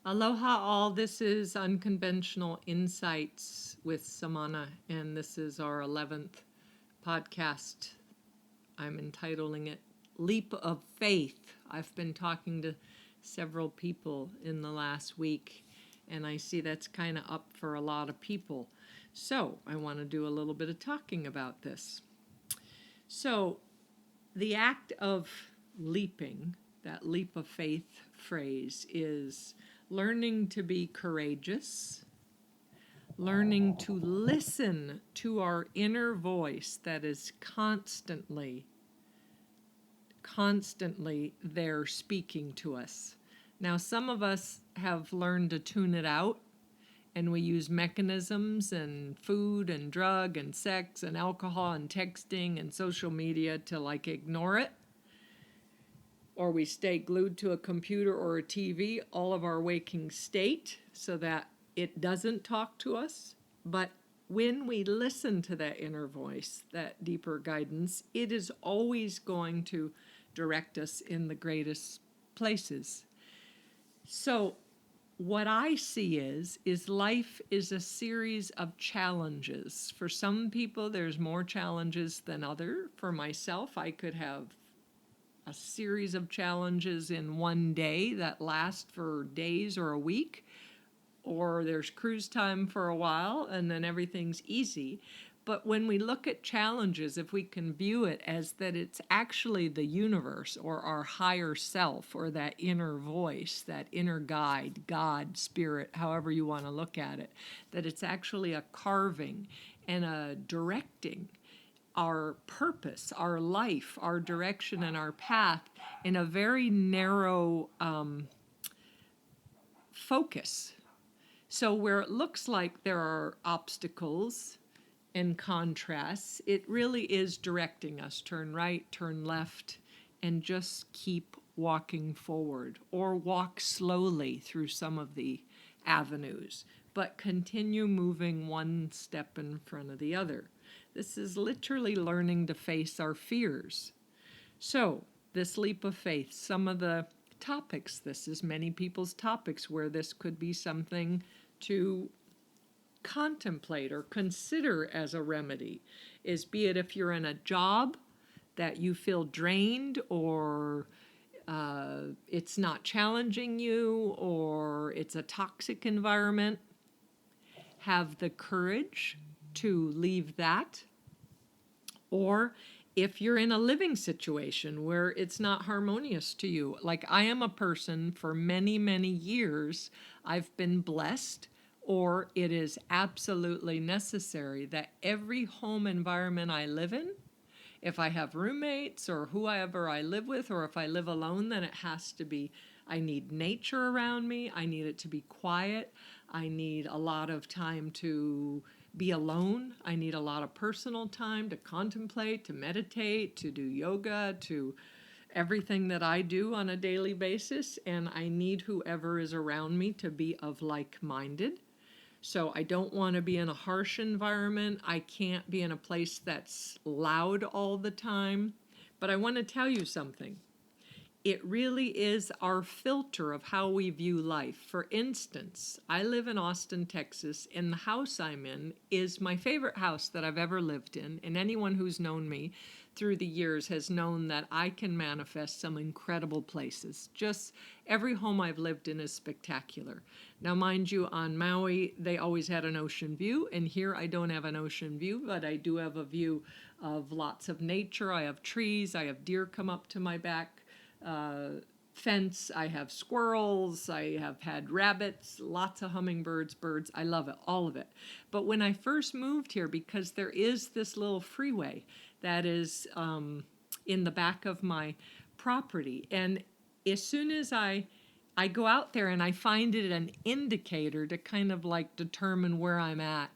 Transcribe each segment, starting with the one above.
Aloha all, this is Unconventional Insights with Samana, and this is our 11th podcast. I'm entitling it Leap of Faith. I've been talking to several people in the last week, and I see that's kind of up for a lot of people. So I want to do a little bit of talking about this. So the act of leaping, that leap of faith phrase, is learning to be courageous, learning to listen to our inner voice that is constantly there speaking to us. Now, some of us have learned to tune it out, and we use mechanisms and food and drug and sex and alcohol and texting and social media to ignore it. Or we stay glued to a computer or a TV all of our waking state so that it doesn't talk to us. But when we listen to that inner voice, that deeper guidance, it is always going to direct us in the greatest places. So what I see is life is a series of challenges. For some people, there's more challenges than other. For myself, I could have a series of challenges in one day that last for days or a week, or there's cruise time for a while and then everything's easy. But when we look at challenges, if we can view it as that it's actually the universe or our higher self or that inner voice, that inner guide, God, spirit, however you want to look at it, that it's actually a carving and a directing our purpose, our life, our direction, and our path in a very narrow focus. So where it looks like there are obstacles and contrasts, it really is directing us. Turn right, turn left, and just keep walking forward, or walk slowly through some of the avenues, but continue moving one step in front of the other. This is literally learning to face our fears. So, this leap of faith, some of the topics, this is many people's topics where this could be something to contemplate or consider as a remedy, is be it if you're in a job that you feel drained or it's not challenging you or it's a toxic environment, have the courage to leave that. Or if you're in a living situation where it's not harmonious to you, like I am a person for many, many years, I've been blessed, or it is absolutely necessary that every home environment I live in, if I have roommates or whoever I live with, or if I live alone, then it has to be, I need nature around me. I need it to be quiet. I need a lot of time to be alone. I need a lot of personal time to contemplate, to meditate, to do yoga, to everything that I do on a daily basis. And I need whoever is around me to be of like-minded. So I don't want to be in a harsh environment. I can't be in a place that's loud all the time. But I want to tell you something. It really is our filter of how we view life. For instance, I live in Austin, Texas, and the house I'm in is my favorite house that I've ever lived in. And anyone who's known me through the years has known that I can manifest some incredible places. Just every home I've lived in is spectacular. Now, mind you, on Maui, they always had an ocean view, and here I don't have an ocean view, but I do have a view of lots of nature. I have trees, I have deer come up to my back fence, I have squirrels, I have had rabbits, lots of hummingbirds, birds. I love it, all of it. But when I first moved here, because there is this little freeway that is in the back of my property, and as soon as I go out there and I find it an indicator to kind of determine where I'm at,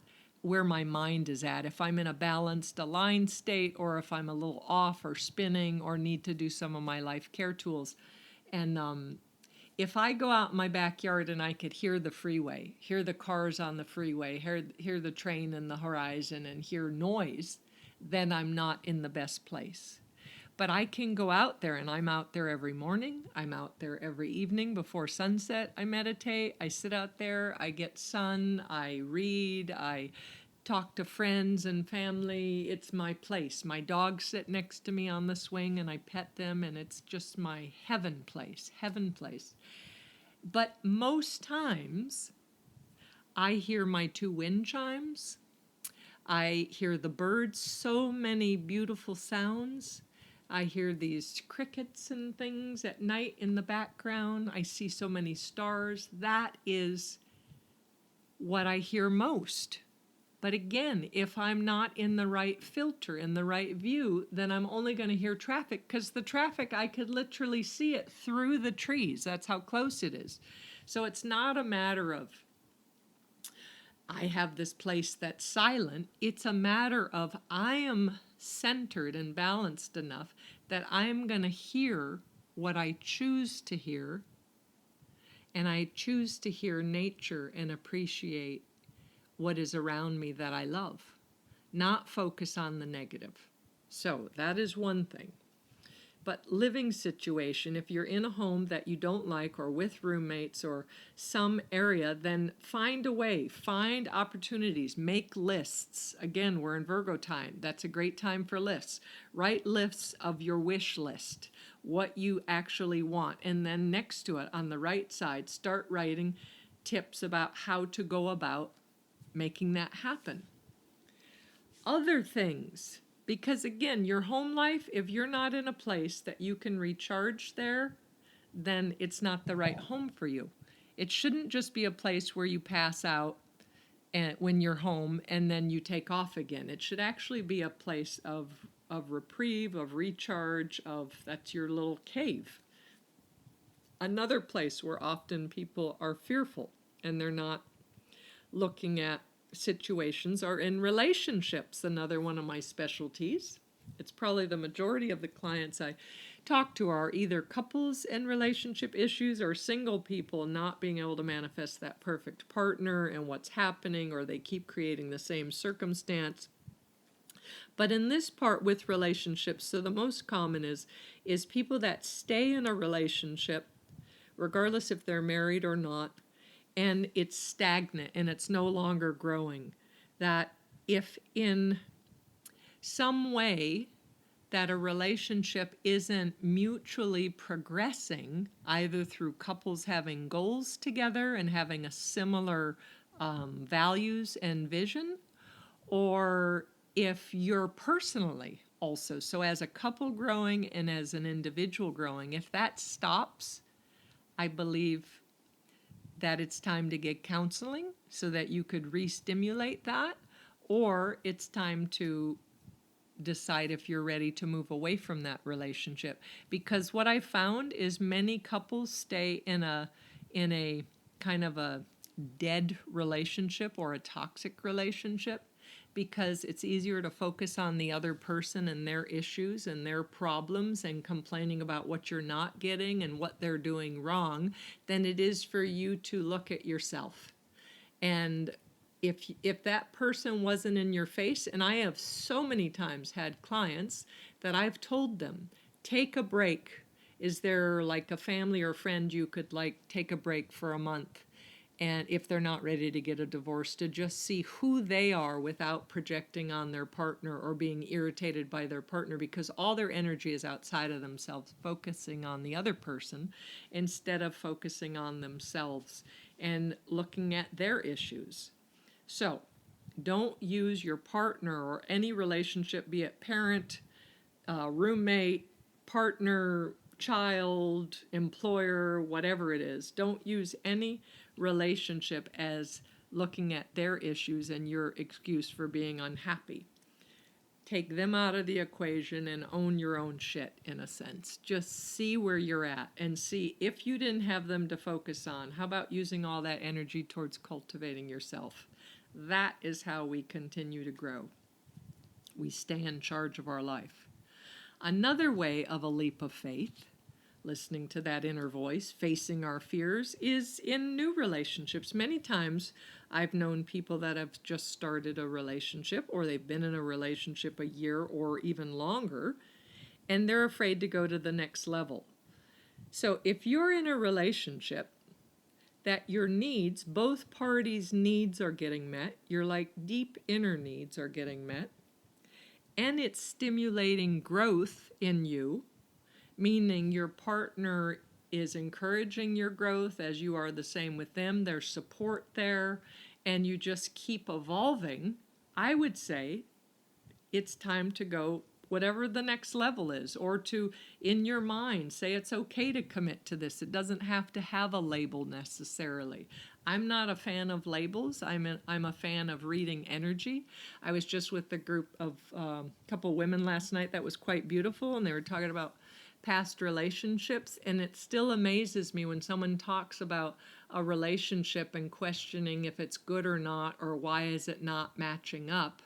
where my mind is at, if I'm in a balanced, aligned state, or if I'm a little off or spinning or need to do some of my life care tools. And if I go out in my backyard and I could hear the freeway, hear the cars on the freeway, hear the train in the horizon, and hear noise, then I'm not in the best place. But I can go out there, and I'm out there every morning. I'm out there every evening before sunset. I meditate. I sit out there. I get sun. I read. I talk to friends and family. It's my place. My dogs sit next to me on the swing, and I pet them, and it's just my heaven place. Heaven place. But most times, I hear my 2 wind chimes. I hear the birds, so many beautiful sounds. I hear these crickets and things at night in the background. I see so many stars. That is what I hear most. But again, if I'm not in the right filter, in the right view, then I'm only going to hear traffic, because the traffic, I could literally see it through the trees. That's how close it is. So it's not a matter of I have this place that's silent. It's a matter of I am centered and balanced enough that I'm going to hear what I choose to hear, and I choose to hear nature and appreciate what is around me that I love, not focus on the negative. So that is one thing. But living situation, if you're in a home that you don't like, or with roommates or some area, then find a way, find opportunities, make lists. Again, we're in Virgo time. That's a great time for lists. Write lists of your wish list, what you actually want. And then next to it, on the right side, start writing tips about how to go about making that happen. Other things. Because again, your home life, if you're not in a place that you can recharge there, then it's not the right home for you. It shouldn't just be a place where you pass out when you're home and then you take off again. It should actually be a place of reprieve, of recharge, that's your little cave. Another place where often people are fearful and they're not looking at situations are in relationships, another one of my specialties. It's probably the majority of the clients I talk to are either couples and relationship issues, or single people not being able to manifest that perfect partner and what's happening, or they keep creating the same circumstance. But in this part with relationships, so the most common is people that stay in a relationship, regardless if they're married or not, and it's stagnant and it's no longer growing. That if in some way that a relationship isn't mutually progressing, either through couples having goals together and having a similar values and vision, or if you're personally also, so as a couple growing and as an individual growing, if that stops, I believe that it's time to get counseling so that you could re-stimulate that, or it's time to decide if you're ready to move away from that relationship. Because what I found is many couples stay in a kind of a dead relationship or a toxic relationship, because it's easier to focus on the other person and their issues and their problems and complaining about what you're not getting and what they're doing wrong than it is for you to look at yourself. And if that person wasn't in your face, and I have so many times had clients that I've told them, take a break. Is there like a family or friend you could like take a break for a month? And if they're not ready to get a divorce, to just see who they are without projecting on their partner or being irritated by their partner, because all their energy is outside of themselves, focusing on the other person instead of focusing on themselves and looking at their issues. So don't use your partner or any relationship, be it parent, roommate, partner, child, employer, whatever it is. Don't use any relationship as looking at their issues and your excuse for being unhappy. Take them out of the equation and own your own shit, in a sense. Just see where you're at and see if you didn't have them to focus on, how about using all that energy towards cultivating yourself? That is how we continue to grow. We stay in charge of our life. Another way of a leap of faith, listening to that inner voice, facing our fears, is in new relationships. Many times I've known people that have just started a relationship, or they've been in a relationship a year or even longer, and they're afraid to go to the next level. So if you're in a relationship that your needs, both parties' needs are getting met, your like deep inner needs are getting met, and it's stimulating growth in you, meaning your partner is encouraging your growth as you are the same with them, there's support there, and you just keep evolving, I would say it's time to go whatever the next level is, or to, in your mind, say it's okay to commit to this. It doesn't have to have a label necessarily. I'm not a fan of labels. I'm a fan of reading energy. I was just with a group of couple women last night that was quite beautiful, and they were talking about past relationships, and it still amazes me when someone talks about a relationship and questioning if it's good or not, or why is it not matching up.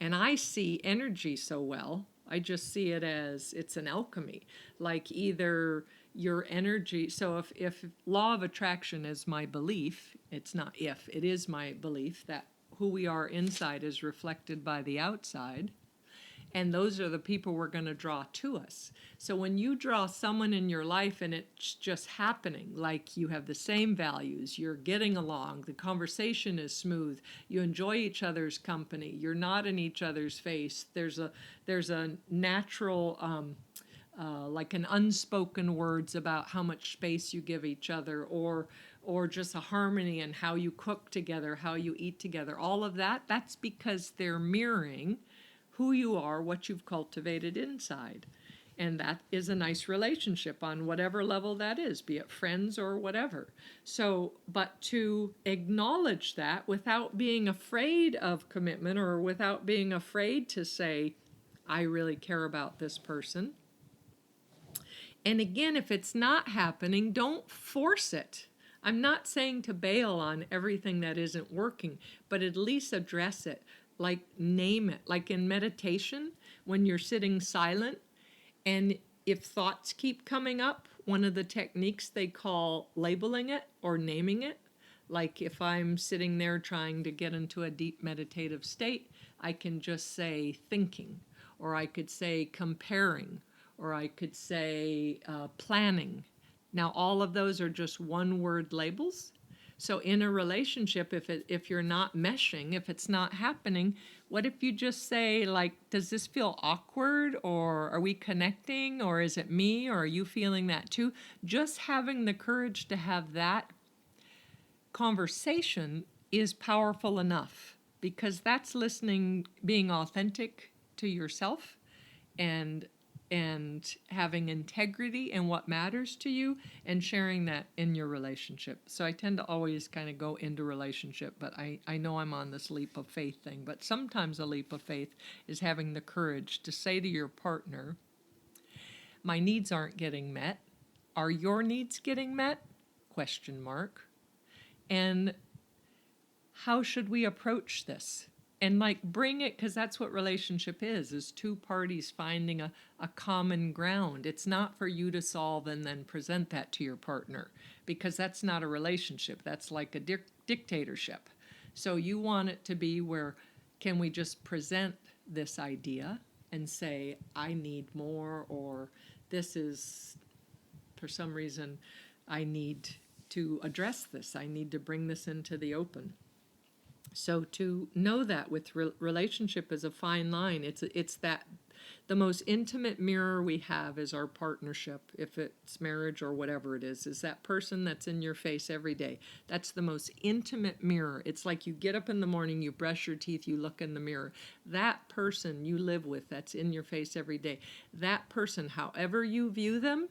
And I see energy so well. I just see it as it's an alchemy. Like either your energy, so if law of attraction is my belief, it's not if, it is my belief that who we are inside is reflected by the outside. And those are the people we're going to draw to us. So when you draw someone in your life and it's just happening, like you have the same values, you're getting along, the conversation is smooth, you enjoy each other's company, you're not in each other's face, there's a natural like an unspoken words about how much space you give each other, or just a harmony in how you cook together, how you eat together, all of that, that's because they're mirroring who you are, what you've cultivated inside. And that is a nice relationship on whatever level that is, be it friends or whatever. So, but to acknowledge that without being afraid of commitment, or without being afraid to say, I really care about this person. And again, if it's not happening, don't force it. I'm not saying to bail on everything that isn't working, but at least address it. Like name it. Like in meditation, when you're sitting silent, and if thoughts keep coming up, one of the techniques they call labeling it or naming it. Like if I'm sitting there trying to get into a deep meditative state, I can just say thinking, or I could say comparing, or I could say planning. Now, all of those are just one word labels. So in a relationship, if you're not meshing, if it's not happening, what if you just say, like, does this feel awkward, or are we connecting, or is it me, or are you feeling that too? Just having the courage to have that conversation is powerful enough, because that's listening, being authentic to yourself, and having integrity in what matters to you, and sharing that in your relationship. So I tend to always kind of go into relationship, but I know I'm on this leap of faith thing, but sometimes a leap of faith is having the courage to say to your partner, my needs aren't getting met. Are your needs getting met? Question mark. And how should we approach this? And like bring it, because that's what relationship is two parties finding a common ground. It's not for you to solve and then present that to your partner, because that's not a relationship. That's like a dictatorship. So you want it to be where, can we just present this idea and say, I need more, or this is, for some reason, I need to address this. I need to bring this into the open. So to know that with relationship is a fine line. It's that the most intimate mirror we have is our partnership, if it's marriage or whatever it is that person that's in your face every day. That's the most intimate mirror. It's like you get up in the morning, you brush your teeth, you look in the mirror. That person you live with that's in your face every day, that person, however you view them,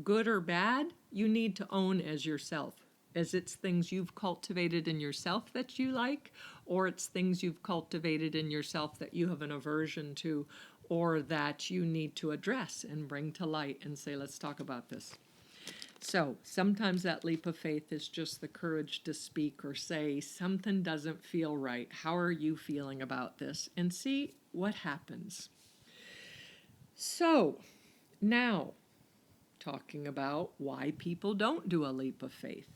good or bad, you need to own as yourself. As it's things you've cultivated in yourself that you like, or it's things you've cultivated in yourself that you have an aversion to, or that you need to address and bring to light and say, let's talk about this. So sometimes that leap of faith is just the courage to speak or say, something doesn't feel right. How are you feeling about this? And see what happens. So now, talking about why people don't do a leap of faith.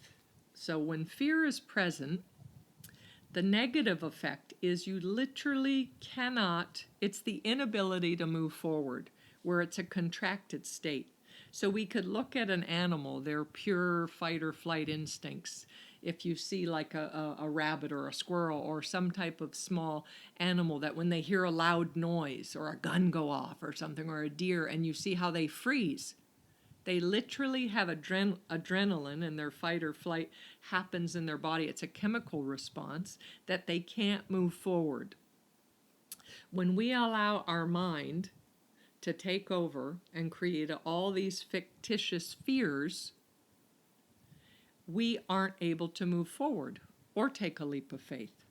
So when fear is present, the negative effect is you literally cannot, it's the inability to move forward. where it's a contracted state. So we could look at an animal, their pure fight or flight instincts. If you see like a rabbit or a squirrel or some type of small animal that when they hear a loud noise or a gun go off or something, or a deer, and you see how they freeze, they literally have adrenaline, and their fight or flight happens in their body. It's a chemical response that they can't move forward. When we allow our mind to take over and create all these fictitious fears, we aren't able to move forward or take a leap of faith.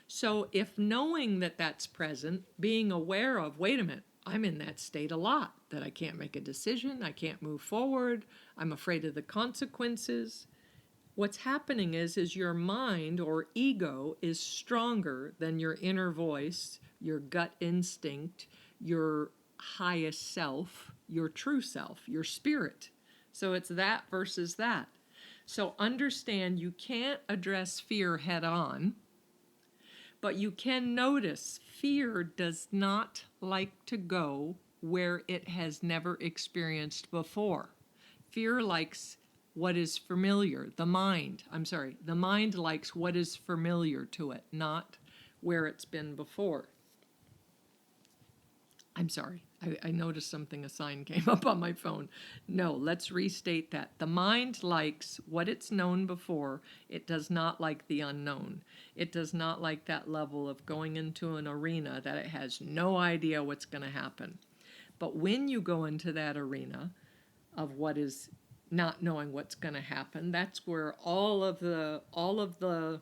So if knowing that that's present, being aware of, wait a minute, I'm in that state a lot, that I can't make a decision, I can't move forward, I'm afraid of the consequences. What's happening is your mind or ego is stronger than your inner voice, your gut instinct, your highest self, your true self, your spirit. So it's that versus that. So understand you can't address fear head on, but you can notice fear does not like to go where it has never experienced before. Fear likes what is familiar. The mind likes what is familiar to it, not where it's been before. I'm sorry, I noticed something, a sign came up on my phone. No, let's restate that. The mind likes what it's known before. It does not like the unknown. It does not like that level of going into an arena that it has no idea what's going to happen. But when you go into that arena of what is not knowing what's going to happen, that's where all of the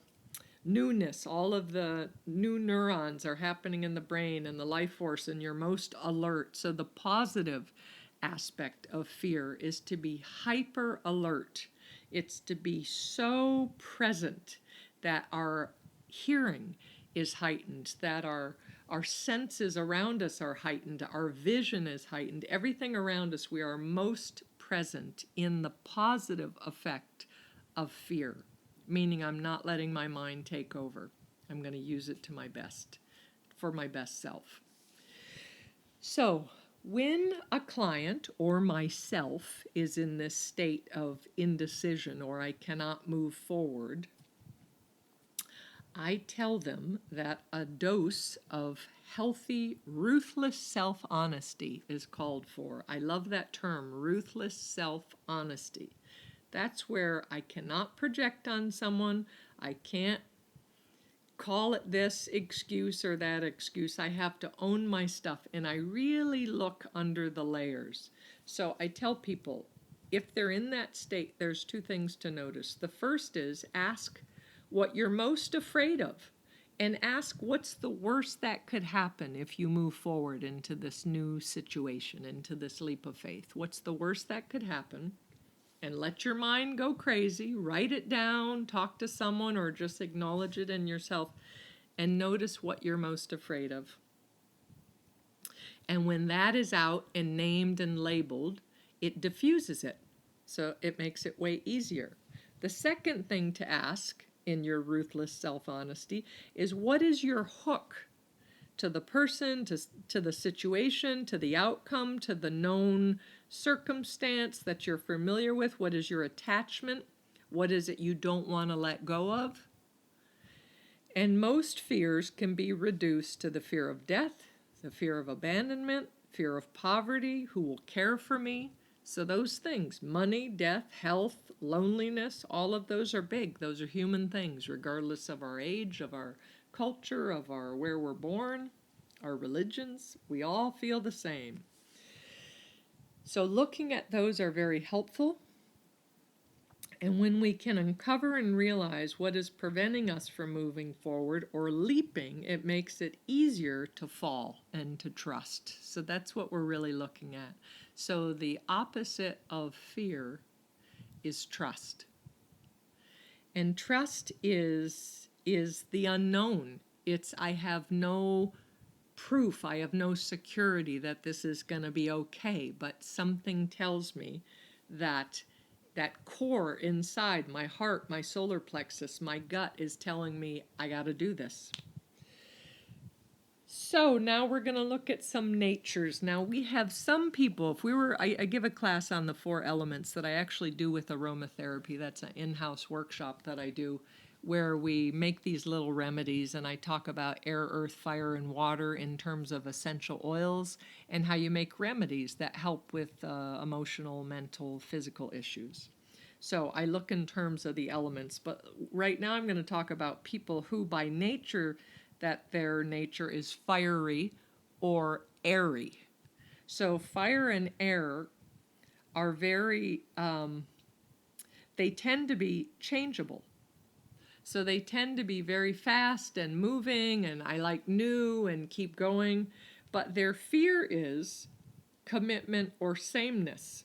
newness, all of the new neurons are happening in the brain and the life force, and you're most alert. So the positive aspect of fear is to be hyper alert. It's to be so present that our hearing is heightened, that our senses around us are heightened, our vision is heightened, everything around us, we are most present in the positive effect of fear. Meaning I'm not letting my mind take over. I'm going to use it to my best, for my best self. So when a client or myself is in this state of indecision or I cannot move forward, I tell them that a dose of healthy, ruthless self-honesty is called for. I love that term, ruthless self-honesty. That's where I cannot project on someone. I can't call it this excuse or that excuse. I have to own my stuff, and I really look under the layers. So I tell people, if they're in that state, there's two things to notice. The first is ask what you're most afraid of, and ask what's the worst that could happen if you move forward into this new situation, into this leap of faith. What's the worst that could happen? And let your mind go crazy. Write it down, talk to someone, or just acknowledge it in yourself, and notice what you're most afraid of. And when that is out and named and labeled, it diffuses it. So it makes it way easier. The second thing to ask in your ruthless self-honesty is, what is your hook to the person, to the situation, to the outcome, to the known circumstance that you're familiar with? What is your attachment? What is it you don't want to let go of? And most fears can be reduced to the fear of death, the fear of abandonment, fear of poverty, who will care for me. So those things, money, death, health, loneliness, all of those are big. Those are human things, regardless of our age, of our culture, of our where we're born, our religions. We all feel the same. So looking at those are very helpful. And when we can uncover and realize what is preventing us from moving forward or leaping, it makes it easier to fall and to trust. So that's what we're really looking at. So the opposite of fear is trust. And trust is the unknown. It's I have no proof, I have no security that this is going to be okay, but something tells me that that core inside, my heart, my solar plexus, my gut is telling me I got to do this. So now we're going to look at some natures. Now we have some people, if we were, I give a class on the 4 elements that I actually do with aromatherapy. That's an in-house workshop that I do where we make these little remedies, and I talk about air, earth, fire, and water in terms of essential oils and how you make remedies that help with emotional, mental, physical issues. So I look in terms of the elements, but right now I'm going to talk about people who by nature, that their nature is fiery or airy. So fire and air are very, they tend to be changeable. So they tend to be very fast and moving, and I like new and keep going. But their fear is commitment or sameness.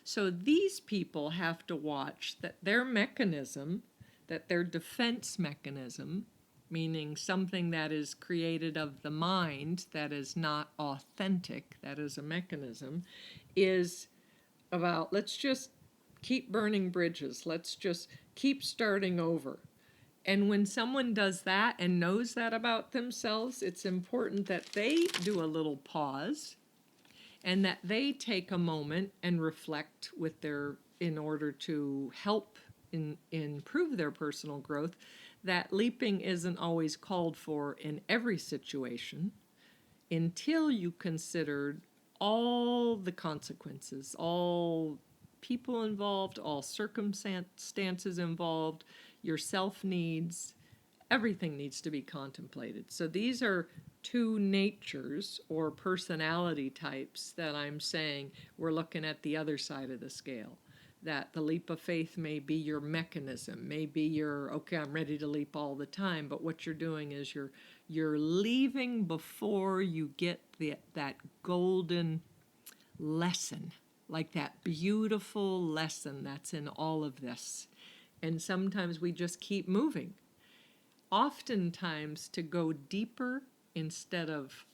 So these people have to watch that their mechanism, that their defense mechanism, meaning something that is created of the mind, that is not authentic, that is a mechanism, is about let's just keep burning bridges, let's just keep starting over. And when someone does that and knows that about themselves, it's important that they do a little pause and that they take a moment and reflect with their, in order to help improve their personal growth, that leaping isn't always called for in every situation until you considered all the consequences, all people involved, all circumstances involved, your self needs, everything needs to be contemplated. So these are 2 natures or personality types that I'm saying we're looking at the other side of the scale. That the leap of faith may be your mechanism, may be your, okay, I'm ready to leap all the time, but what you're doing is you're leaving before you get that golden lesson, like that beautiful lesson that's in all of this. And sometimes we just keep moving. Oftentimes, to go deeper instead of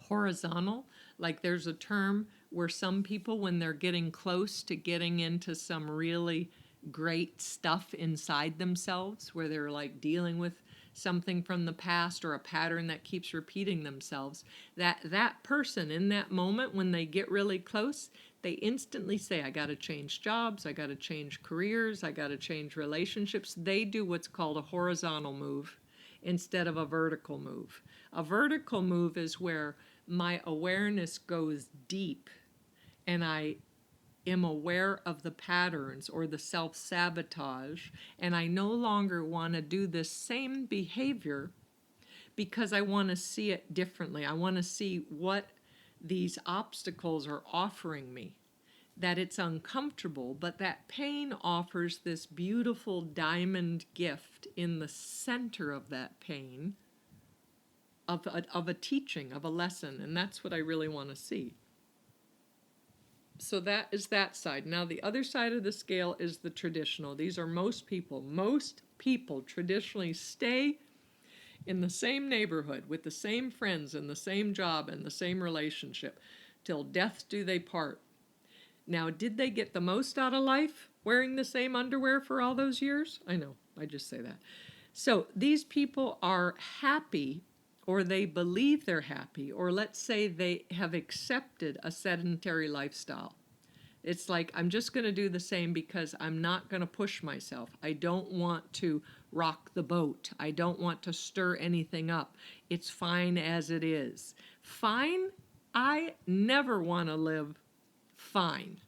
horizontal, like there's a term where some people, when they're getting close to getting into some really great stuff inside themselves, where they're like dealing with something from the past or a pattern that keeps repeating themselves, that person in that moment, when they get really close, they instantly say, I got to change jobs, I got to change careers, I got to change relationships. They do what's called a horizontal move instead of a vertical move. A vertical move is where my awareness goes deep and I am aware of the patterns or the self-sabotage, and I no longer want to do the same behavior because I want to see it differently. I want to see what these obstacles are offering me. That it's uncomfortable, but that pain offers this beautiful diamond gift in the center of that pain of a teaching, of a lesson, and that's what I really want to see. So that is that side. Now the other side of the scale is the traditional. These are most people. Most people traditionally stay in the same neighborhood with the same friends and the same job and the same relationship till death do they part. Now, did they get the most out of life wearing the same underwear for all those years? I know, I just say that. So these people are happy, or they believe they're happy, or let's say they have accepted a sedentary lifestyle. It's like, I'm just going to do the same because I'm not going to push myself. I don't want to rock the boat. I don't want to stir anything up. It's fine as it is. Fine? I never want to live fine.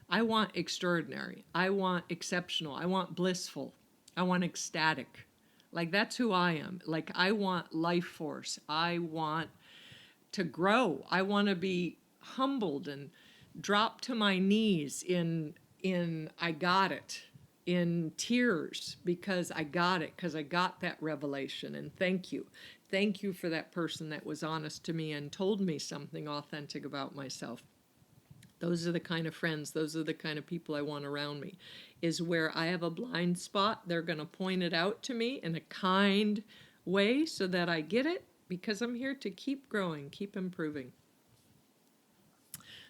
I want extraordinary. I want exceptional. I want blissful. I want ecstatic. Like, that's who I am. Like, I want life force. I want to grow. I want to be humbled and drop to my knees in I got it, in tears because I got it, because I got that revelation. And thank you. Thank you for that person that was honest to me and told me something authentic about myself. Those are the kind of friends, those are the kind of people I want around me. Is where I have a blind spot, they're going to point it out to me in a kind way so that I get it, because I'm here to keep growing, keep improving.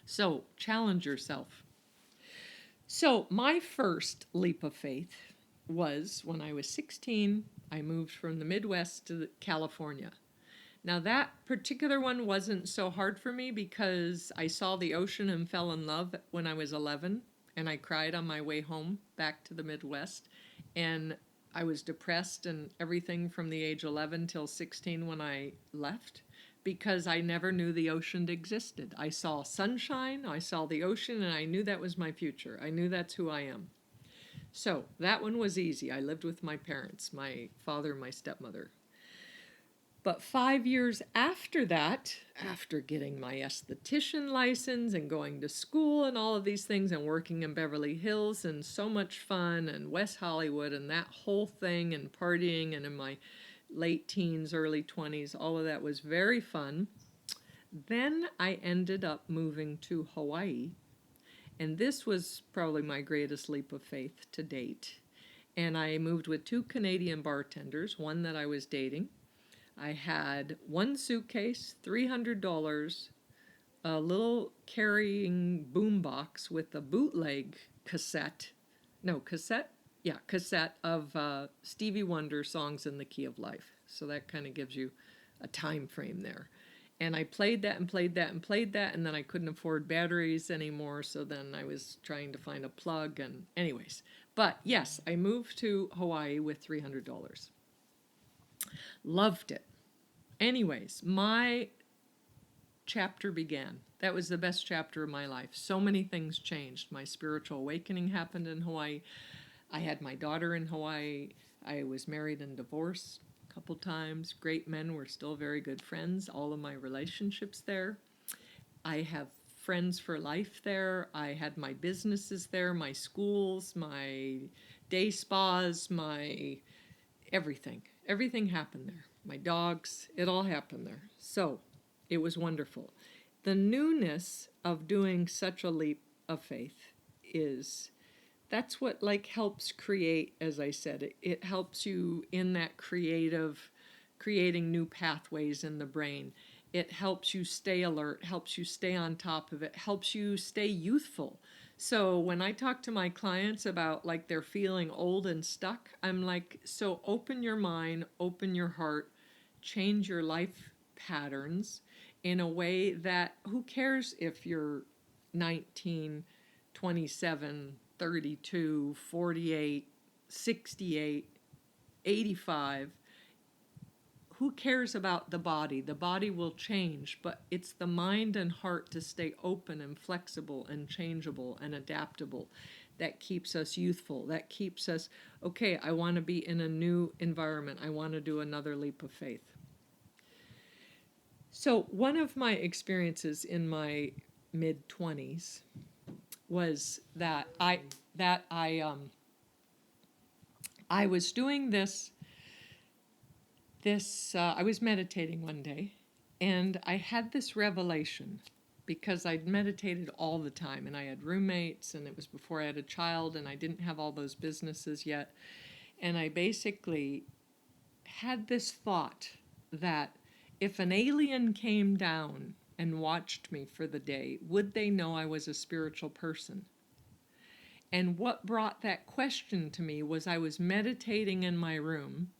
So, challenge yourself. So, my first leap of faith was when I was 16. I moved from the Midwest to California. Now, that particular one wasn't so hard for me because I saw the ocean and fell in love when I was 11, and I cried on my way home back to the Midwest. And I was depressed and everything from the age 11 till 16 when I left because I never knew the ocean existed. I saw sunshine, I saw the ocean, and I knew that was my future. I knew that's who I am. So that one was easy. I lived with my parents, my father and my stepmother. But 5 years after that, after getting my esthetician license and going to school and all of these things and working in Beverly Hills and so much fun and West Hollywood and that whole thing and partying and in my late teens, early 20s, all of that was very fun. Then I ended up moving to Hawaii, and this was probably my greatest leap of faith to date. And I moved with two Canadian bartenders, one that I was dating. I had one suitcase, $300, a little carrying boombox with a bootleg cassette. No, cassette? Yeah, cassette of Stevie Wonder songs in the key of life. So that kind of gives you a time frame there. And I played that and played that and played that, and then I couldn't afford batteries anymore, so then I was trying to find a plug, and anyways. But yes, I moved to Hawaii with $300. Loved it. Anyways, my chapter began. That was the best chapter of my life. So many things changed. My spiritual awakening happened in Hawaii. I had my daughter in Hawaii. I was married and divorced a couple times. Great men. We're still very good friends. All of my relationships there. I have friends for life there. I had my businesses there, my schools, my day spas, my everything. Everything happened there. My dogs, it all happened there. So it was wonderful. The newness of doing such a leap of faith is that's what like helps create, as I said, it helps you in that creating new pathways in the brain. It helps you stay alert, helps you stay on top of it, helps you stay youthful. So when I talk to my clients about like they're feeling old and stuck, I'm like, so open your mind, open your heart, change your life patterns in a way that who cares if you're 19, 27, 32, 48, 68, 85. Who cares about the body? The body will change, but it's the mind and heart to stay open and flexible and changeable and adaptable that keeps us youthful, that keeps us, okay, I want to be in a new environment. I want to do another leap of faith. So one of my experiences in my mid-20s was that I was doing this I was meditating one day, and I had this revelation because I'd meditated all the time, and I had roommates, and it was before I had a child, and I didn't have all those businesses yet. And I basically had this thought that if an alien came down and watched me for the day, would they know I was a spiritual person? And what brought that question to me was I was meditating in my room,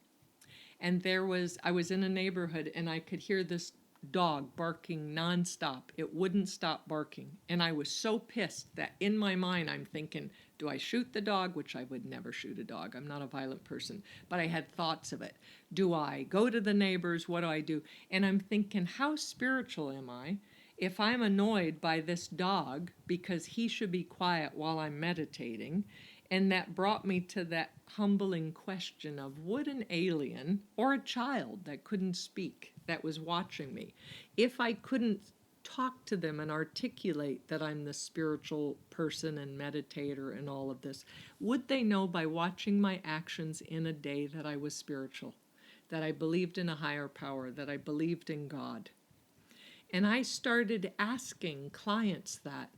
and I was in a neighborhood, and I could hear this dog barking nonstop. It wouldn't stop barking. And I was so pissed that in my mind I'm thinking, do I shoot the dog? Which I would never shoot a dog. I'm not a violent person. But I had thoughts of it. Do I go to the neighbors? What do I do? And I'm thinking, how spiritual am I if I'm annoyed by this dog because he should be quiet while I'm meditating? And that brought me to that humbling question of would an alien or a child that couldn't speak, that was watching me, if I couldn't talk to them and articulate that I'm the spiritual person and meditator and all of this, would they know by watching my actions in a day that I was spiritual, that I believed in a higher power, that I believed in God? And I started asking clients that.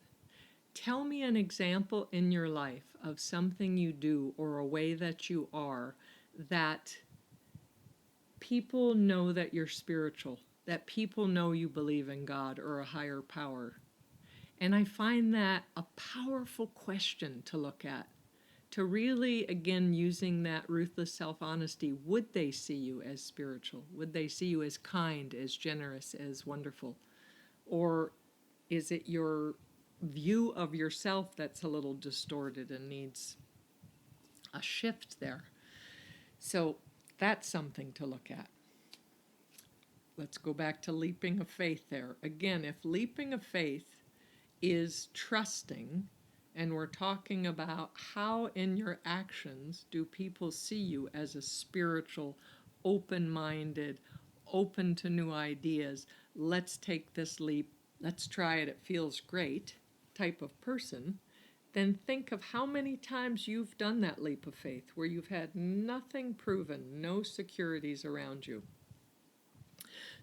Tell me an example in your life of something you do or a way that you are that people know that you're spiritual, that people know you believe in God or a higher power. And I find that a powerful question to look at, to really, again, using that ruthless self-honesty, would they see you as spiritual? Would they see you as kind, as generous, as wonderful? Or is it your view of yourself that's a little distorted and needs a shift there? So that's something to look at. Let's go back to leaping of faith there. Again, if leaping of faith is trusting, and we're talking about how in your actions do people see you as a spiritual, open-minded, open to new ideas, let's take this leap, let's try it, it feels great type of person, then think of how many times you've done that leap of faith where you've had nothing proven, no securities around you.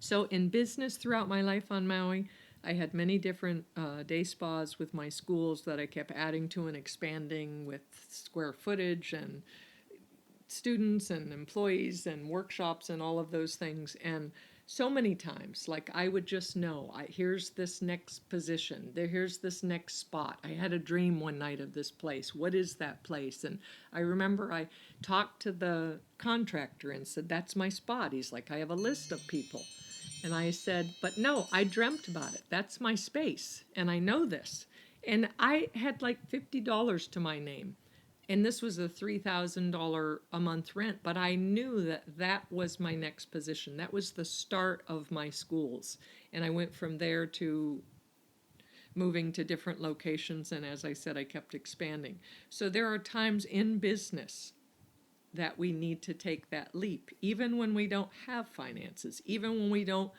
So in business throughout my life on Maui, I had many different day spas with my schools that I kept adding to and expanding with square footage and students and employees and workshops and all of those things. And so many times, like I would just know, here's this next position, here's this next spot. I had a dream one night of this place. What is that place? And I remember I talked to the contractor and said, that's my spot. He's like, I have a list of people. And I said, but no, I dreamt about it. That's my space. And I know this. And I had like $50 to my name. And this was a $3,000 a month rent. But I knew that that was my next position. That was the start of my schools. And I went from there to moving to different locations. And as I said, I kept expanding. So there are times in business that we need to take that leap, even when we don't have finances, even when we don't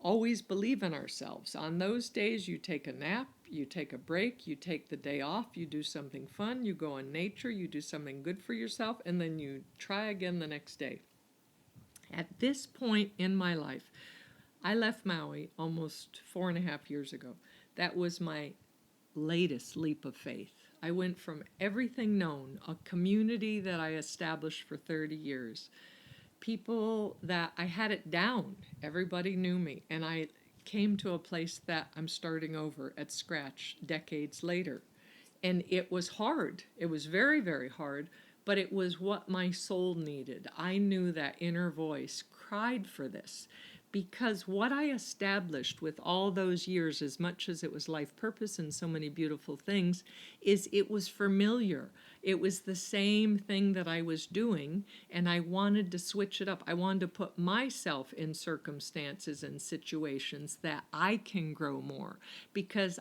always believe in ourselves. On those days, you take a nap, you take a break, you take the day off, you do something fun, you go in nature, you do something good for yourself, and then you try again the next day. At this point in my life, I left Maui almost 4.5 years ago. That was my latest leap of faith. I went from everything known, a community that I established for 30 years, people that I had it down, everybody knew me, and I came to a place that I'm starting over at scratch decades later. And it was hard. It was very, very hard, but it was what my soul needed. I knew that inner voice cried for this. Because what I established with all those years, as much as it was life purpose and so many beautiful things, is it was familiar. It was the same thing that I was doing, and I wanted to switch it up. I wanted to put myself in circumstances and situations that I can grow more. Because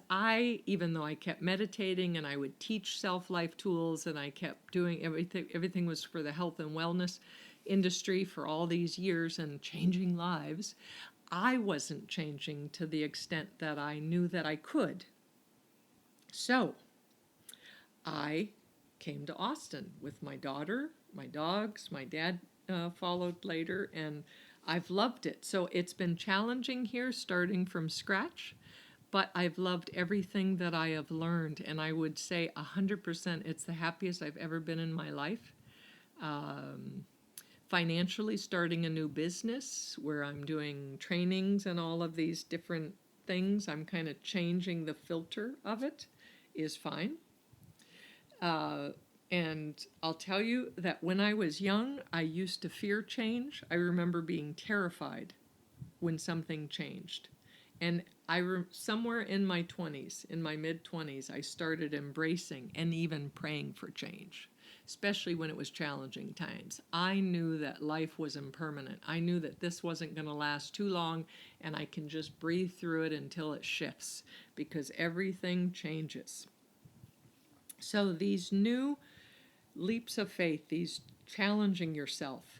even though I kept meditating and I would teach self-life tools and I kept doing everything was for the health and wellness industry for all these years and changing lives, I wasn't changing to the extent that I knew that I could. So I came to Austin with my daughter, my dogs, my dad followed later, and I've loved it. So it's been challenging here starting from scratch, but I've loved everything that I have learned, and I would say 100% it's the happiest I've ever been in my life. Financially, starting a new business where I'm doing trainings and all of these different things, I'm kind of changing the filter of it, is fine. And I'll tell you that when I was young, I used to fear change. I remember being terrified when something changed. And somewhere in my 20s, in my mid-20s, I started embracing and even praying for change, especially when it was challenging times. I knew that life was impermanent. I knew that this wasn't going to last too long, and I can just breathe through it until it shifts, because everything changes. So these new leaps of faith, these challenging yourself,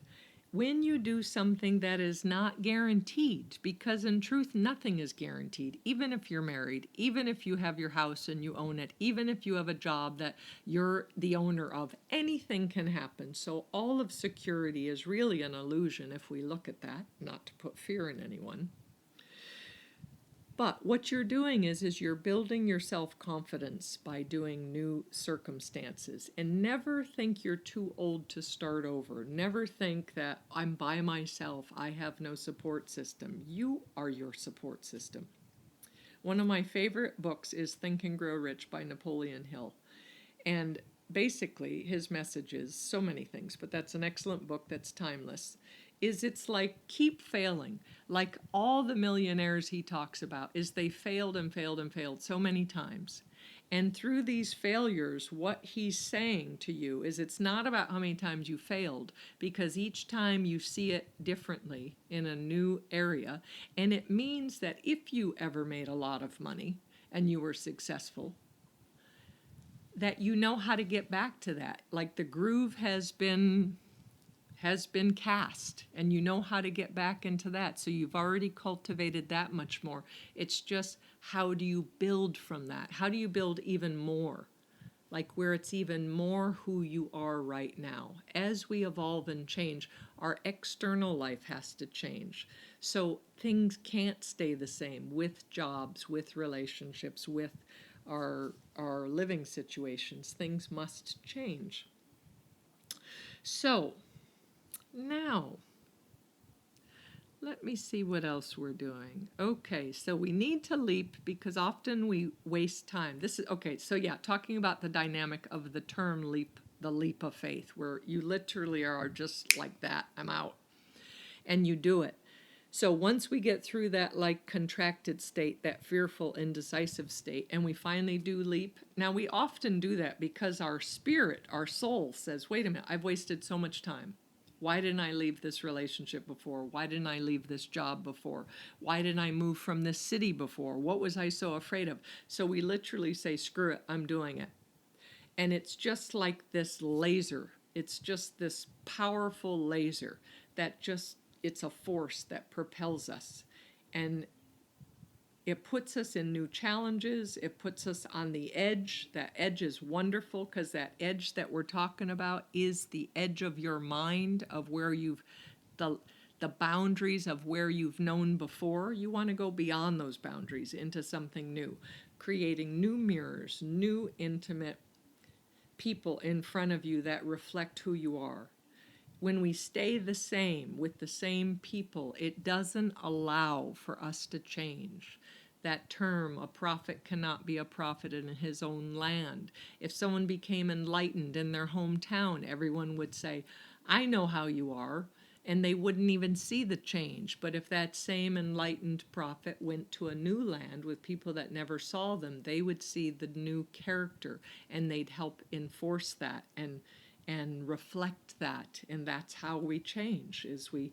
when you do something that is not guaranteed, because in truth, nothing is guaranteed, even if you're married, even if you have your house and you own it, even if you have a job that you're the owner of, anything can happen. So all of security is really an illusion if we look at that, not to put fear in anyone. But what you're doing is you're building your self-confidence by doing new circumstances. And never think you're too old to start over. Never think that I'm by myself, I have no support system. You are your support system. One of my favorite books is Think and Grow Rich by Napoleon Hill. And basically his message is so many things, but that's an excellent book that's timeless. Is it's like keep failing. Like all the millionaires he talks about is they failed and failed and failed so many times. And through these failures, what he's saying to you is it's not about how many times you failed, because each time you see it differently in a new area. And it means that if you ever made a lot of money and you were successful, that you know how to get back to that. Like the groove has been cast and you know how to get back into that. So you've already cultivated that much more. It's just how do you build from that? How do you build even more? Like where it's even more who you are right now. As we evolve and change, our external life has to change. So things can't stay the same with jobs, with relationships, with our living situations. Things must change. So now, let me see what else we're doing. Okay, so we need to leap because often we waste time. This is okay, so yeah, talking about the dynamic of the term leap, the leap of faith, where you literally are just like that, I'm out. And you do it. So once we get through that like contracted state, that fearful, indecisive state, and we finally do leap, now we often do that because our spirit, our soul says, wait a minute, I've wasted so much time. Why didn't I leave this relationship before? Why didn't I leave this job before? Why didn't I move from this city before? What was I so afraid of? So we literally say, screw it, I'm doing it. And it's just like this laser. It's just this powerful laser that just, it's a force that propels us. And it puts us in new challenges. It puts us on the edge. That edge is wonderful because that edge that we're talking about is the edge of your mind, of where you've, the boundaries of where you've known before. You want to go beyond those boundaries into something new, creating new mirrors, new intimate people in front of you that reflect who you are. When we stay the same with the same people, it doesn't allow for us to change. That term, a prophet cannot be a prophet in his own land. If someone became enlightened in their hometown, everyone would say, I know how you are, and they wouldn't even see the change. But if that same enlightened prophet went to a new land with people that never saw them, they would see the new character, and they'd help enforce that and reflect that. And that's how we change, is we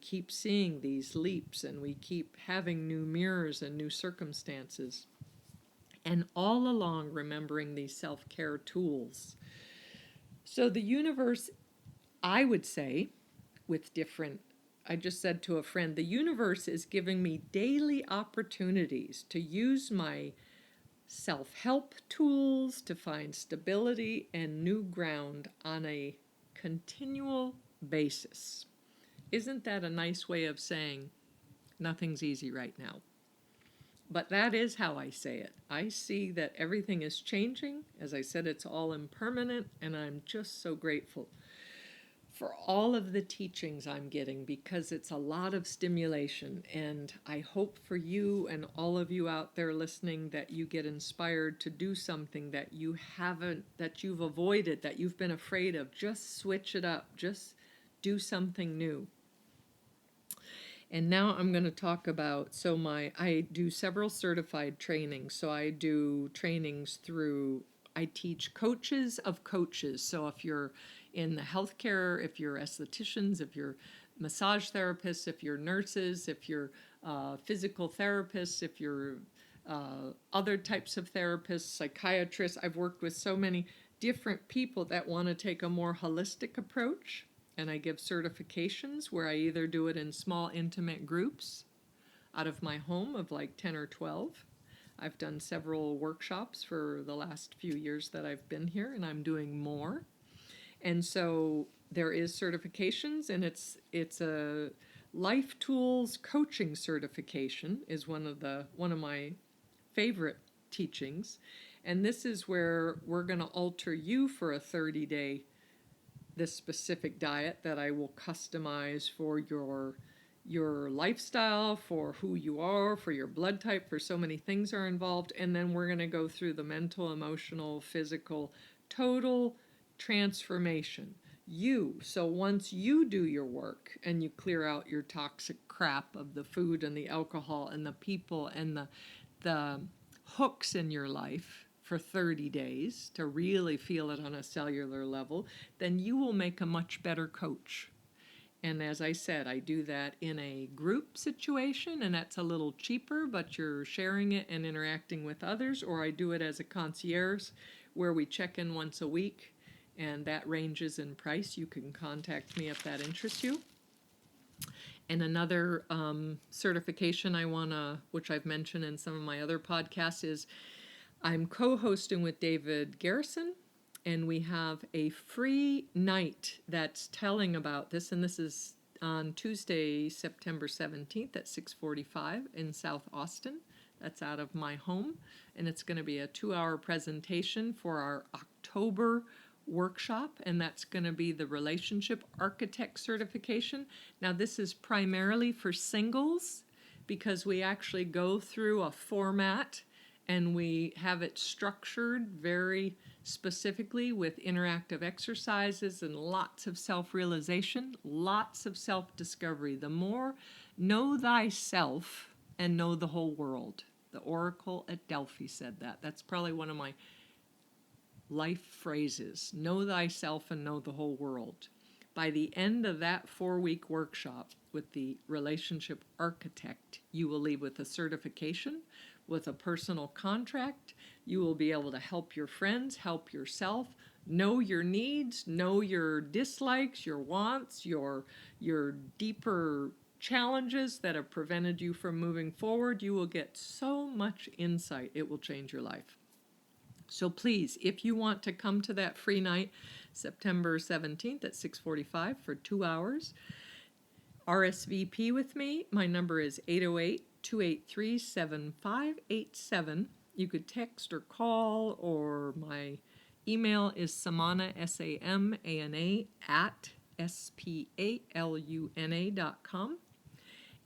keep seeing these leaps and we keep having new mirrors and new circumstances. And all along remembering these self-care tools. So the universe, I would say, with different, I just said to a friend, the universe is giving me daily opportunities to use my self-help tools to find stability and new ground on a continual basis. Isn't that a nice way of saying nothing's easy right now? But that is how I say it. I see that everything is changing. As I said, it's all impermanent, and I'm just so grateful for all of the teachings I'm getting, because it's a lot of stimulation. And I hope for you and all of you out there listening that you get inspired to do something that you haven't, that you've avoided, that you've been afraid of. Just switch it up. Just do something new. And now I'm going to talk about, I do several certified trainings. So I do trainings through, I teach coaches of coaches. So if you're in the healthcare, if you're estheticians, if you're massage therapists, if you're nurses, if you're physical therapists, if you're other types of therapists, psychiatrists, I've worked with so many different people that want to take a more holistic approach. And I give certifications where I either do it in small, intimate groups out of my home of like 10 or 12. I've done several workshops for the last few years that I've been here, and I'm doing more. And so there is certifications, and it's a Life Tools coaching certification is one of my favorite teachings. And this is where we're going to alter you for a 30-day, this specific diet that I will customize for your lifestyle, for who you are, for your blood type, for so many things are involved. And then we're going to go through the mental, emotional, physical total transformation. So once you do your work and you clear out your toxic crap of the food and the alcohol and the people and the hooks in your life for 30 days to really feel it on a cellular level, then you will make a much better coach. And as I said, I do that in a group situation, and that's a little cheaper, but you're sharing it and interacting with others, or I do it as a concierge where we check in once a week, and that ranges in price. You can contact me if that interests you. And another certification which I've mentioned in some of my other podcasts, is I'm co-hosting with David Garrison, and we have a free night that's telling about this, and this is on Tuesday, September 17th at 6:45 in South Austin. That's out of my home, and it's going to be a 2-hour presentation for our October workshop, and that's going to be the Relationship Architect certification. Now, this is primarily for singles because we actually go through a format and we have it structured very specifically with interactive exercises and lots of self-realization, lots of self-discovery. The more know thyself and know the whole world. The Oracle at Delphi said that. That's probably one of my life phrases. Know thyself and know the whole world. By the end of that 4-week workshop with the Relationship Architect, you will leave with a certification, with a personal contract. You will be able to help your friends, help yourself, know your needs, know your dislikes, your wants, your deeper challenges that have prevented you from moving forward. You will get so much insight. It will change your life. So please, if you want to come to that free night, September 17th at 6:45 for 2 hours, RSVP with me. My number is 808-283-7587. You could text or call, or my email is Samana, SAMANA, at SPALUNA.com.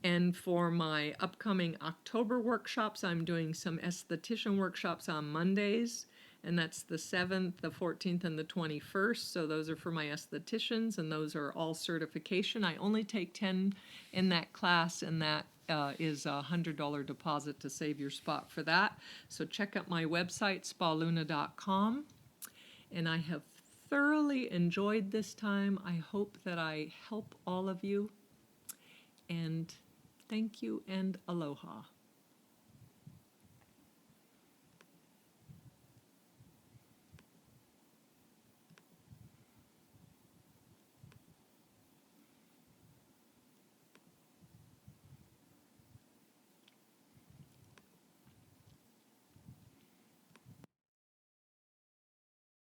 And for my upcoming October workshops, I'm doing some esthetician workshops on Mondays, and that's the 7th, the 14th, and the 21st. So those are for my estheticians, and those are all certification. I only take 10 in that class, and that is a $100 deposit to save your spot for that. So check out my website, spaluna.com. And I have thoroughly enjoyed this time. I hope that I help all of you. And thank you and aloha.